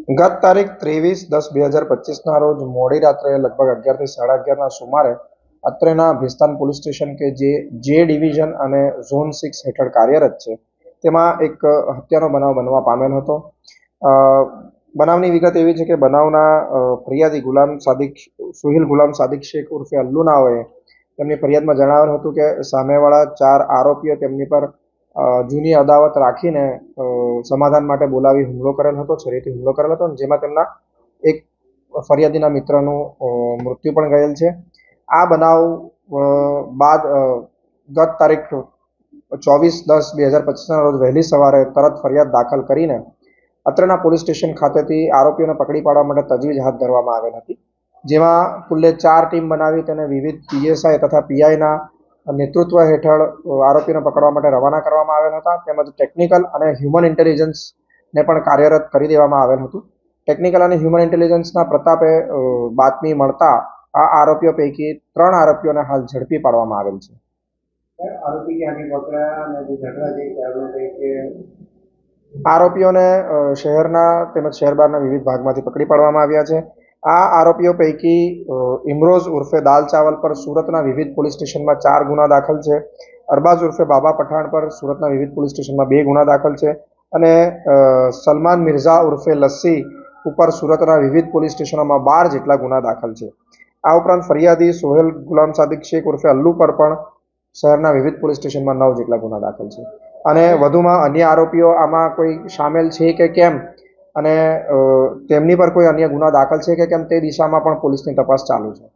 ગત તારીખ 23/10/2025ના રોજ મોડી રાત્રે લગભગ 11 થી 11:30ના સુમારે અત્રેના ભેસ્તાન પોલીસ સ્ટેશન કે જે ડિવિઝન અને ઝોન 6 હેઠળ કાર્યરત છે તેમાં એક હત્યાનો બનાવ બનવા પામેલ હતો. બનાવની વિગત એવી છે કે બનાવના ફરિયાદી સુહિલ ગુલામ સાદિક શેખ ઉર્ફે અલ્લુ નાઓએ તેમની ફરિયાદમાં જણાવેલ હતું કે સામેવાળા 4 આરોપીઓ તેમની પર જૂની અદાવત રાખીને સમાધાન માટે બોલાવી હુમલો કરેલ હતો, છરીથી હુમલો કરેલ હતો, જેમાં તેમના એક ફરિયાદીના મિત્રનું મૃત્યુ પણ ગયેલ છે. આ બનાવ બાદ ગત તારીખ 24/10/2025ના રોજ વહેલી સવારે તરત ફરિયાદ દાખલ કરીને અત્રેના પોલીસ સ્ટેશન ખાતેથી આરોપીઓને પકડી પાડવા માટે તજવીજ હાથ ધરવામાં આવેલ હતી, જેમાં કુલ્લે 4 ટીમ બનાવી તેને વિવિધ પીએસઆઈ તથા પીઆઈના નેતૃત્વ હેઠળ આરોપીને પકડવા માટે રવાના કરવામાં આવેલ હતા. તેમજ ટેકનિકલ અને હ્યુમન ઇન્ટેલિજન્સને પણ કાર્યરત કરી દેવામાં આવેલ હતું. ટેકનિકલ અને હ્યુમન ઇન્ટેલિજન્સના પ્રતાપે બાતમી મળતા આ આરોપીઓ પૈકી 3 આરોપીઓને હાલ ઝડપી પાડવામાં આવેલ છે. આરોપીઓને શહેરના તેમજ શહેર બહારના વિવિધ ભાગમાંથી પકડી પાડવામાં આવ્યા છે. આ આરોપીઓ પૈકી ઇમરોઝ ઉર્ફે દાલ ચાવલ પર સુરતના વિવિધ પોલીસ સ્ટેશનમાં 4 ગુના દાખલ છે. અરબાઝ ઉર્ફે બાબા પઠાણ પર સુરતના વિવિધ પોલીસ સ્ટેશનમાં 2 ગુના દાખલ છે અને સલમાન મિર્ઝા ઉર્ફે લસ્સી ઉપર સુરતના વિવિધ પોલીસ સ્ટેશનોમાં 12 જેટલા ગુના દાખલ છે. આ ઉપરાંત ફરિયાદી સોહેલ ગુલામ સાદિક શેખ ઉર્ફે અલ્લુ પર પણ શહેરના વિવિધ પોલીસ સ્ટેશનમાં 9 જેટલા ગુના દાખલ છે અને વધુમાં અન્ય આરોપીઓ આમાં કોઈ સામેલ છે કે કેમ અને તેમની પર કોઈ અન્ય ગુના દાખલ છે કે કેમ તે દિશામાં પણ પોલીસની તપાસ ચાલુ છે.